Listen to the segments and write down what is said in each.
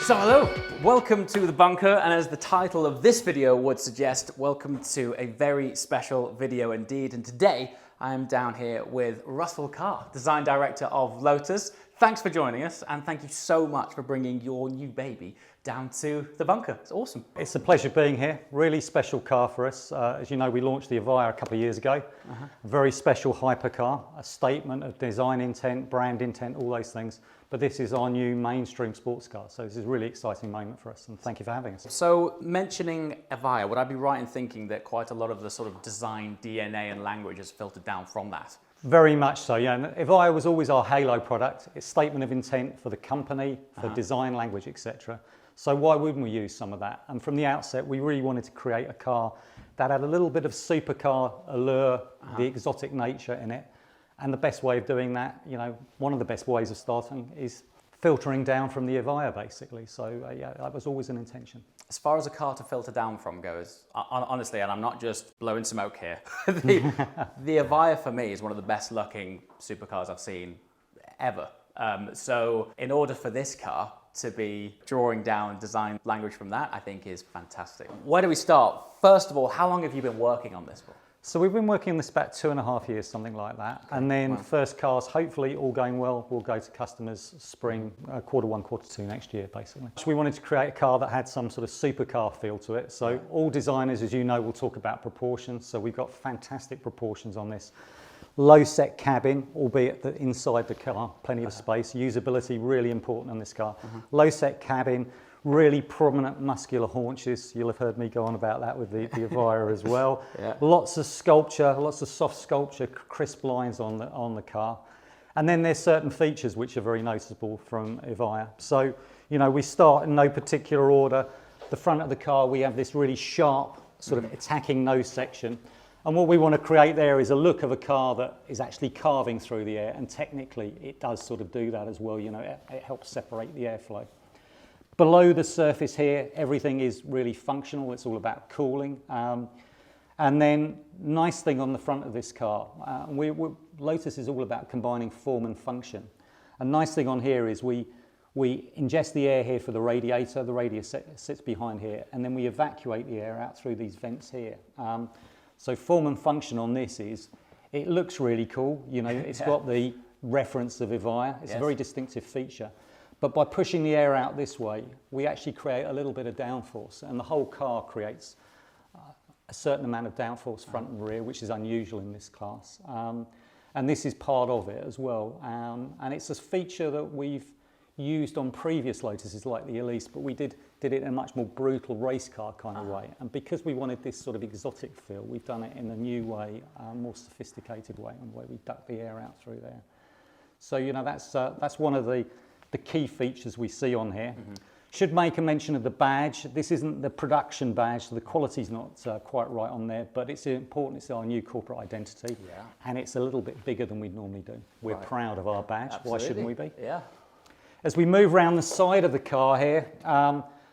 So hello, welcome to the bunker, and as the title of this video would suggest, welcome to a very special video indeed. And today I am down here with Russell Carr, Design Director of Lotus. Thanks for joining us, and thank you so much for bringing your new baby down to the bunker. It's awesome. It's a pleasure being here. Really special car for us. As you know, we launched the Evija a couple of years ago. A very special hypercar, a statement of design intent, brand intent, all those things. But this is our new mainstream sports car. So this is a really exciting moment for us, and thank you for having us. So mentioning Evija, would I be right in thinking that quite a lot of the sort of design DNA and language is filtered down from that? Very much so, yeah. And Evija was always our halo product. It's statement of intent for the company, for design, language, etc. So why wouldn't we use some of that? And from the outset, we really wanted to create a car that had a little bit of supercar allure, the exotic nature in it. And the best way of doing that, you know, one of the best ways of starting is filtering down from the Evija, basically. So yeah, that was always an intention. As far as a car to filter down from goes, honestly, and I'm not just blowing smoke here, the Evija for me is one of the best looking supercars I've seen ever. So in order for this car to be drawing down design language from that, I think is fantastic. Where do we start? First of all, how long have you been working on this for? So we've been working on this about 2.5 years, something like that. Okay. And then first cars, hopefully all going well, will go to customers spring, Q1, Q2 next year, basically. So we wanted to create a car that had some sort of supercar feel to it. So all designers, as you know, will talk about proportions. So we've got fantastic proportions on this. Low set cabin, albeit that inside the car, plenty of space. Usability, really important on this car. Low set cabin. Really prominent muscular haunches. You'll have heard me go on about that with the Evija as well. Lots of sculpture, lots of soft sculpture, crisp lines on the car. And then there's certain features which are very noticeable from Evija. So, you know, we start in no particular order. The front of the car, we have this really sharp sort of attacking nose section. And what we want to create there is a look of a car that is actually carving through the air. And technically, it does sort of do that as well. You know, it helps separate the airflow. Below the surface here, everything is really functional. It's all about cooling. And then, nice thing on the front of this car, Lotus is all about combining form and function. A nice thing on here is we ingest the air here for the radiator. The radiator sits behind here, and then we evacuate the air out through these vents here. So form and function on this is, it looks really cool. You know, it's got the reference of Evija. It's a very distinctive feature. But by pushing the air out this way, we actually create a little bit of downforce, and the whole car creates a certain amount of downforce front and rear, which is unusual in this class. And this is part of it as well. And it's a feature that we've used on previous Lotuses like the Elise, but we did it in a much more brutal race car kind of way. And because we wanted this sort of exotic feel, we've done it in a new way, more sophisticated way, and the way we duct the air out through there. So, you know, that's one of the key features we see on here. Should make a mention of the badge. This isn't the production badge, so the quality's not quite right on there, but it's important. It's our new corporate identity, and it's a little bit bigger than we normally do. We're proud of our badge. Absolutely. Why shouldn't we be? Yeah. As we move around the side of the car here,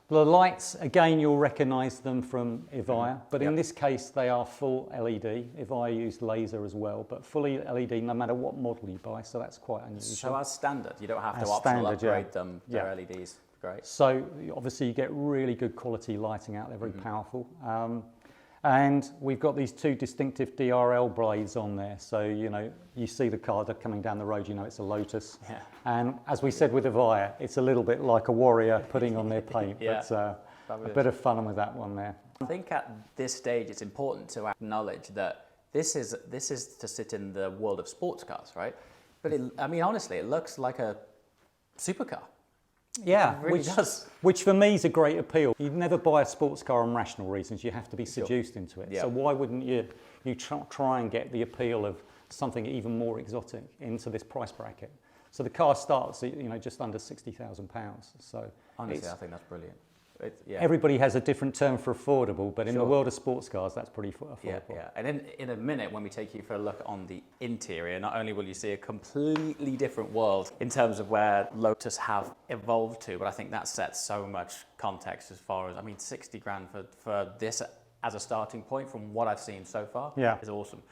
the lights, again, you'll recognise them from Evija, but in this case, they are full LED. Evija used laser as well, but fully LED no matter what model you buy, so that's quite unusual. So as standard, you don't have to optional upgrade them, their LEDs. Great. So obviously you get really good quality lighting out there, very powerful. And we've got these two distinctive Drl Blades on there. So, you know, you see the car coming down the road, you know it's a Lotus. And as we said with Evija, it's a little bit like a warrior putting on their paint. But a bit of fun with that one there. I think at this stage it's important to acknowledge that this is to sit in the world of sports cars, right? But I mean, honestly, it looks like a supercar. Yeah, it really does. Which for me is a great appeal. You'd never buy a sports car on rational reasons. You have to be seduced into it. So why wouldn't you try and get the appeal of something even more exotic into this price bracket? So the car starts at, you know, just under £60,000. So honestly, I think that's brilliant. Everybody has a different term for affordable, but in the world of sports cars, that's pretty affordable. And in a minute, when we take you for a look on the interior, not only will you see a completely different world in terms of where Lotus have evolved to, but I think that sets so much context as far as, I mean, 60 grand for this as a starting point from what I've seen so far is awesome.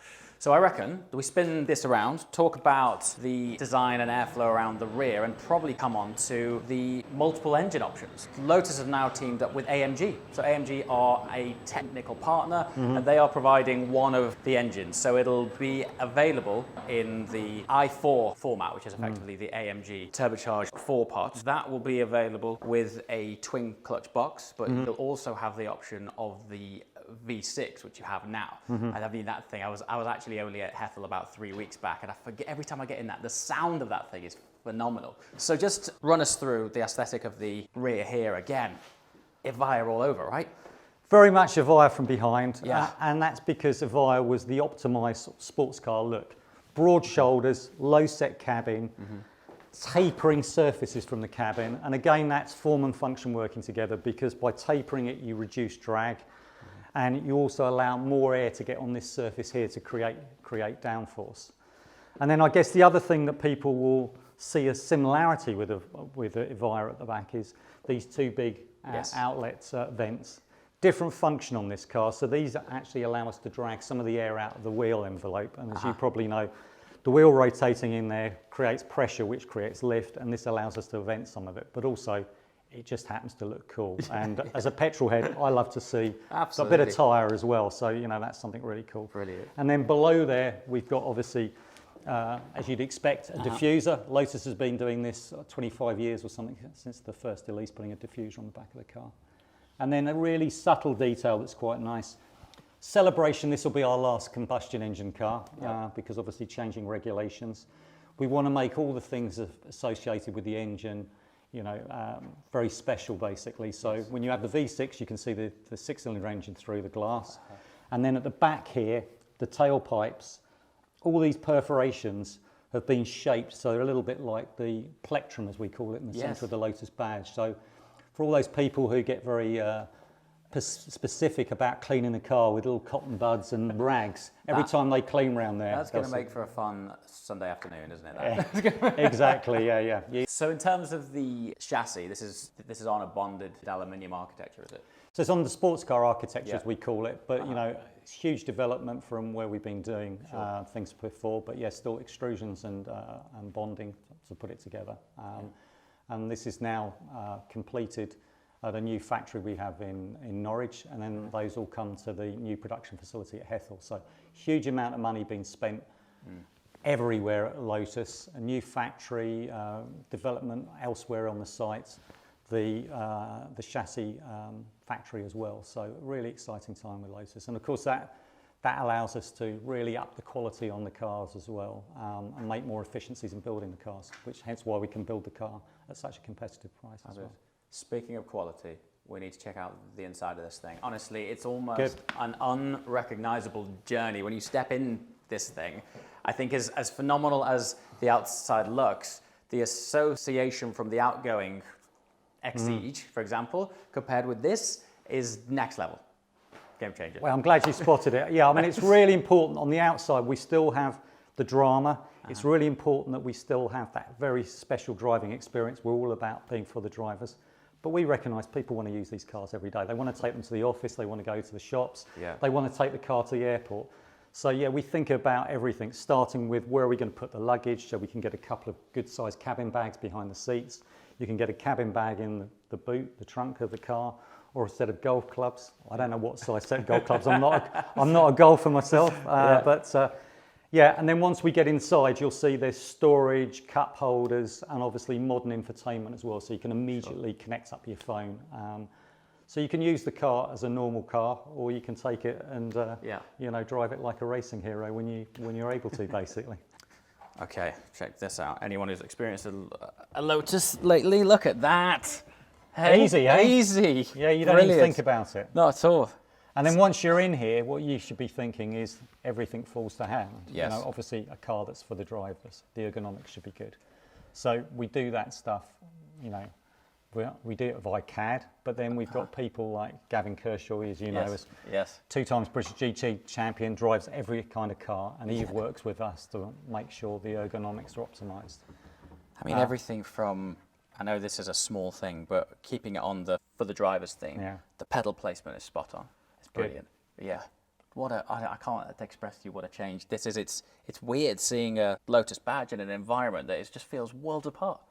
So I reckon we spin this around, talk about the design and airflow around the rear, and probably come on to the multiple engine options. Lotus have now teamed up with AMG. So AMG are a technical partner, and they are providing one of the engines. So it'll be available in the i4 format, which is effectively the AMG turbocharged 4-pot. That will be available with a twin clutch box, but you'll also have the option of the V6, which you have now. And I mean, that thing, I was actually only at Hethel about 3 weeks back, and I forget every time I get in that, the sound of that thing is phenomenal. So just run us through the aesthetic of the rear here again. Evija all over, right? Very much Evija from behind, Yeah. And that's because Evija was the optimised sports car look. Broad shoulders, low set cabin, tapering surfaces from the cabin, and again that's form and function working together, because by tapering it you reduce drag, and you also allow more air to get on this surface here to create downforce. And then I guess the other thing that people will see a similarity with Evija at the back is these two big outlet vents. Different function on this car, so these actually allow us to drag some of the air out of the wheel envelope, and as you probably know, the wheel rotating in there creates pressure, which creates lift, and this allows us to vent some of it, but also it just happens to look cool. And as a petrol head, I love to see a bit of tyre as well, so you know, that's something really cool. Brilliant. And then below there, we've got obviously, as you'd expect, a diffuser. Lotus has been doing this 25 years or something, since the first release, putting a diffuser on the back of the car. And then a really subtle detail that's quite nice. Celebration, this will be our last combustion engine car, because obviously changing regulations. We want to make all the things associated with the engine, you know, very special basically. So when you have the V6, you can see the 6-cylinder engine through the glass. And then at the back here, the tailpipes, all these perforations have been shaped, so they're a little bit like the plectrum, as we call it, in the centre of the Lotus badge. So for all those people who get very specific about cleaning the car with little cotton buds and rags, every time they clean around there. That's going to make for a fun Sunday afternoon, isn't it? Yeah, exactly, yeah. So in terms of the chassis, this is on a bonded aluminium architecture, is it? So it's on the sports car architecture, as we call it, but you know, it's huge development from where we've been doing things before, but yeah, still extrusions and bonding to put it together. And this is now completed at a new factory we have in Norwich, and then those all come to the new production facility at Hethel. So huge amount of money being spent everywhere at Lotus, a new factory, development elsewhere on the site, the chassis factory as well. So really exciting time with Lotus. And of course that allows us to really up the quality on the cars as well, and make more efficiencies in building the cars, which hence why we can build the car at such a competitive price as well. Speaking of quality, we need to check out the inside of this thing. Honestly, it's almost an unrecognizable journey. When you step in this thing, I think as phenomenal as the outside looks, the association from the outgoing Exige, for example, compared with this is next level. Game changer. Well, I'm glad you spotted it. Yeah, I mean, it's really important. On the outside, we still have the drama. It's really important that we still have that very special driving experience. We're all about being for the drivers. But we recognise people want to use these cars every day. They want to take them to the office, they want to go to the shops, they want to take the car to the airport. So yeah, we think about everything, starting with where are we going to put the luggage, so we can get a couple of good-sized cabin bags behind the seats. You can get a cabin bag in the boot, the trunk of the car, or a set of golf clubs. I don't know what size set of golf clubs. I'm not a golfer myself, but yeah, and then once we get inside, you'll see there's storage, cup holders, and obviously modern infotainment as well, so you can immediately connect up your phone. So you can use the car as a normal car, or you can take it and you know, drive it like a racing hero when you're able to, basically. Okay, check this out. Anyone who's experienced a Lotus lately, look at that. Hey, easy, eh? Easy. Yeah, you don't even think about it. Not at all. And then once you're in here, what you should be thinking is everything falls to hand. Yes. You know, obviously a car that's for the drivers, the ergonomics should be good. So we do that stuff, you know, we do it via CAD, but then we've got people like Gavin Kershaw, as you know, as 2 times British GT champion, drives every kind of car, and he works with us to make sure the ergonomics are optimised. I mean, everything from, I know this is a small thing, but keeping it on the for the drivers thing, the pedal placement is spot on. It's brilliant. Yeah. I can't express to you what a change this is. It's weird seeing a Lotus badge in an environment that just feels worlds apart.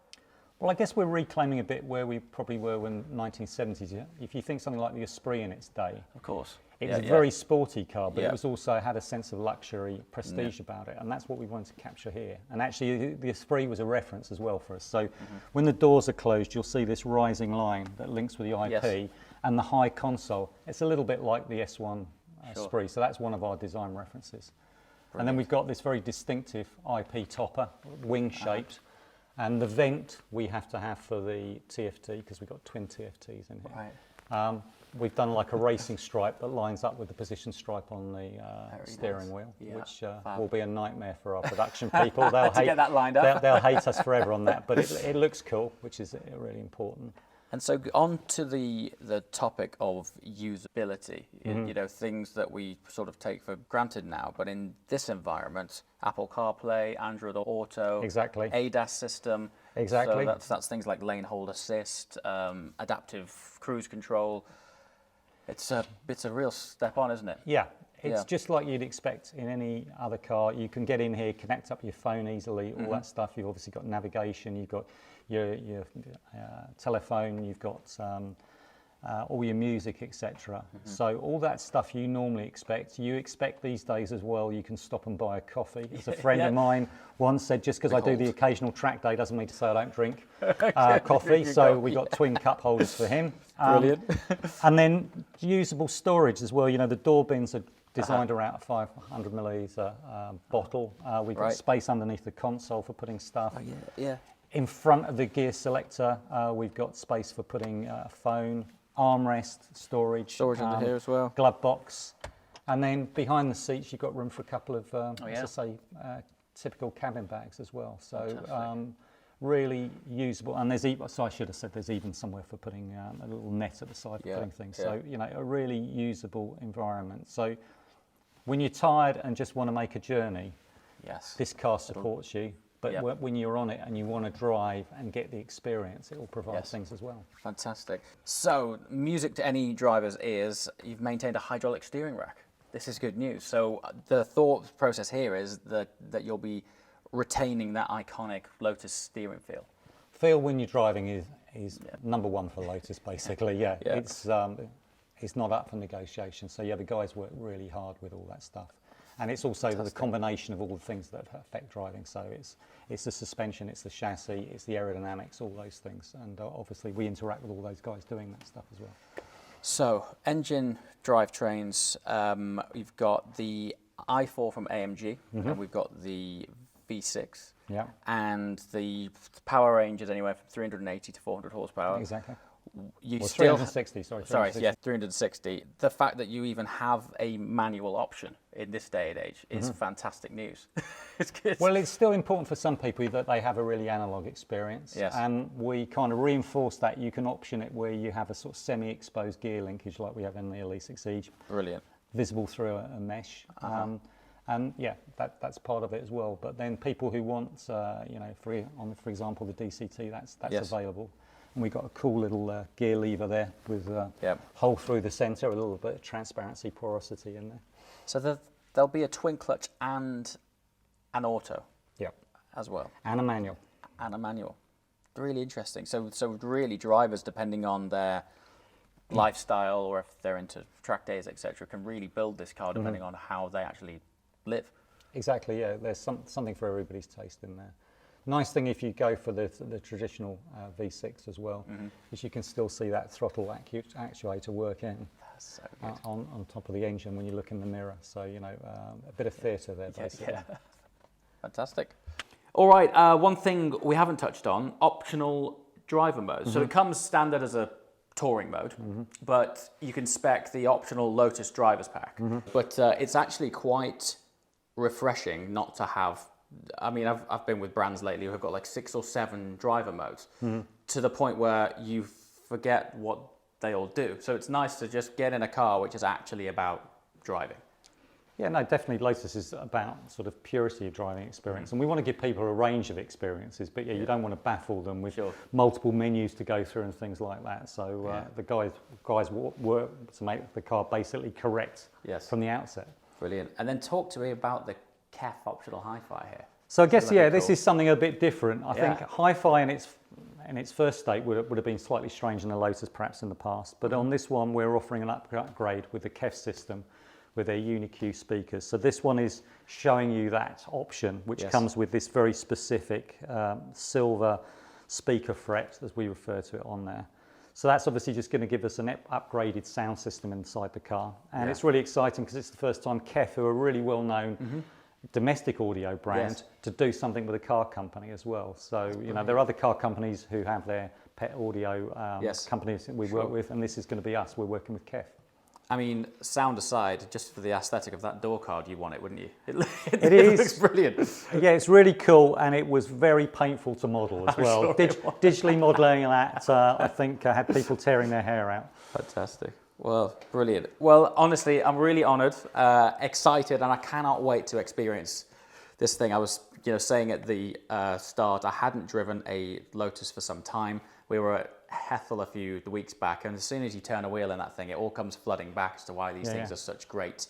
Well, I guess we're reclaiming a bit where we probably were in 1970s. If you think something like the Esprit in its day, Of course. it was a very sporty car, but Yeah. it was also had a sense of luxury, prestige about it, and that's what we wanted to capture here. And actually, the Esprit was a reference as well for us. So when the doors are closed, you'll see this rising line that links with the IP, and the high console. It's a little bit like the S1 Esprit, so that's one of our design references. Brilliant. And then we've got this very distinctive IP topper, wing-shaped. And the vent we have to have for the TFT, because we've got twin TFTs in here. Right. We've done like a racing stripe that lines up with the position stripe on the steering wheel, which will be a nightmare for our production people. They'll get that lined up. They'll hate us forever on that, but it looks cool, which is really important. And so on to the topic of usability, you know, things that we sort of take for granted now, but in this environment, Apple CarPlay, Android Auto, exactly, ADAS system, exactly. So that's things like lane hold assist, adaptive cruise control. It's a real step on, isn't it? Yeah. It's just like you'd expect in any other car. You can get in here, connect up your phone easily, all that stuff. You've obviously got navigation, you've got your telephone, you've got all your music, etc. So all that stuff you normally expect, you expect these days as well. You can stop and buy a coffee. As a friend of mine once said, just because I do the occasional track day doesn't mean to say I don't drink coffee. So we got twin cup holders for him. Brilliant. And then usable storage as well. You know, the door bins are designed around a 500 milliliter bottle. We've got space underneath the console for putting stuff. Oh, yeah. In front of the gear selector, we've got space for putting a phone, armrest, storage under here as well. Glove box. And then behind the seats, you've got room for a couple of, as I say, typical cabin bags as well. So really usable. And there's even, so I should have said there's even somewhere for putting a little net at the side for putting things. So, you know, a really usable environment. So when you're tired and just want to make a journey, this car supports you. But when you're on it and you want to drive and get the experience, it will provide things as well. Fantastic. So, music to any driver's ears, you've maintained a hydraulic steering rack. This is good news. So, the thought process here is that you'll be retaining that iconic Lotus steering feel. Feel when you're driving is number one for Lotus, basically. It's not up for negotiation. So, the guys work really hard with all that stuff. And it's also the combination of all the things that affect driving. So it's the suspension, it's the chassis, it's the aerodynamics, all those things. And obviously we interact with all those guys doing that stuff as well. So engine drivetrains, we've got the i4 from AMG, and we've got the V6. Yeah. And the power range is anywhere from 380 to 400 horsepower. Exactly. You well, still 360, sorry. 360. The fact that you even have a manual option in this day and age is fantastic news. It's good. Well, it's still important for some people that they have a really analog experience. Yes. And we kind of reinforce that. You can option it where you have a sort of semi-exposed gear linkage like we have in the Elise Exige. Brilliant. Visible through a mesh. And yeah, that's part of it as well. But then people who want, you know, for example, the DCT, that's available. And we've got a cool little gear lever there with a hole through the centre, a little bit of transparency, porosity in there. So there'll be a twin clutch and an auto as well. And a manual. And a manual. Really interesting. So really drivers, depending on their lifestyle or if they're into track days, etc., can really build this car depending on how they actually live. Exactly, yeah. There's something for everybody's taste in there. Nice thing if you go for the traditional V6 as well, is you can still see that throttle actuator working on top of the engine when you look in the mirror. So, you know, a bit of theatre there, basically. Yeah. Fantastic. All right, one thing we haven't touched on, optional driver mode. So it comes standard as a touring mode, but you can spec the optional Lotus drivers pack. But it's actually quite refreshing not to have. I mean, I've been with brands lately who have got like 6 or 7 driver modes to the point where you forget what they all do. So it's nice to just get in a car which is actually about driving. Yeah, no, definitely Lotus is about sort of purity of driving experience, and we want to give people a range of experiences, but yeah, you don't want to baffle them with multiple menus to go through and things like that. So the guys work to make the car basically correct from the outset. Brilliant. And then talk to me about the Kef Optional Hi-Fi here. So I guess, this is something a bit different. I think Hi-Fi in its first state would have been slightly strange in the Lotus perhaps in the past, but on this one we're offering an upgrade with the Kef system with their UniQ speakers. So this one is showing you that option, which comes with this very specific silver speaker fret, as we refer to it on there. So that's obviously just going to give us an upgraded sound system inside the car. And it's really exciting because it's the first time Kef, who are a really well-known domestic audio brand, to do something with a car company as well. So, you know, there are other car companies who have their pet audio companies that we work with, and this is going to be us. We're working with Kef. I mean, sound aside, just for the aesthetic of that door card, you want it, wouldn't you? It looks brilliant. Yeah, it's really cool, and it was very painful to model as well. Sure digitally modelling that, I think, had people tearing their hair out. Fantastic. Well, brilliant. Well, honestly, I'm really honoured, excited, and I cannot wait to experience this thing. I was, saying at the start, I hadn't driven a Lotus for some time. We were at Hethel a few weeks back, and as soon as you turn a wheel in that thing, it all comes flooding back as to why these things are such great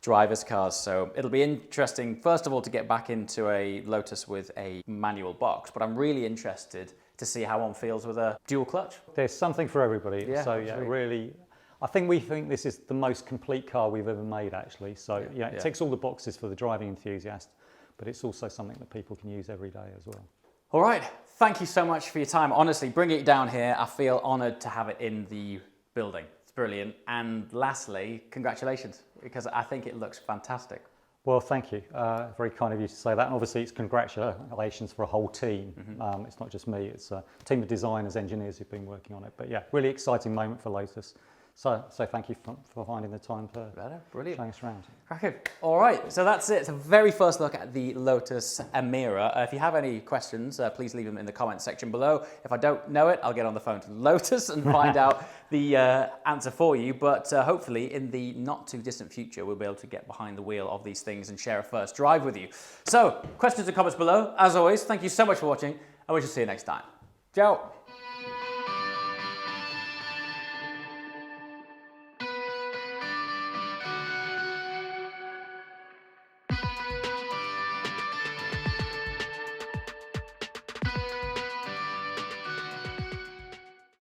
drivers' cars. So it'll be interesting, first of all, to get back into a Lotus with a manual box, but I'm really interested to see how one feels with a dual clutch. There's something for everybody. So really, I think we think this is the most complete car we've ever made, actually. So it ticks all the boxes for the driving enthusiast, but it's also something that people can use every day as well. All right, thank you so much for your time. Honestly, bringing it down here, I feel honoured to have it in the building. It's brilliant. And lastly, congratulations, because I think it looks fantastic. Well, thank you. Very kind of you to say that. And obviously, it's congratulations for a whole team. It's not just me. It's a team of designers, engineers who've been working on it. But yeah, really exciting moment for Lotus. So thank you for finding the time to showing us around. Cracking. All right, so that's it. It's a very first look at the Lotus Emira. If you have any questions, please leave them in the comments section below. If I don't know it, I'll get on the phone to Lotus and find out the answer for you. But hopefully, in the not too distant future, we'll be able to get behind the wheel of these things and share a first drive with you. So, questions and comments below. As always, thank you so much for watching, and we shall see you next time. Ciao.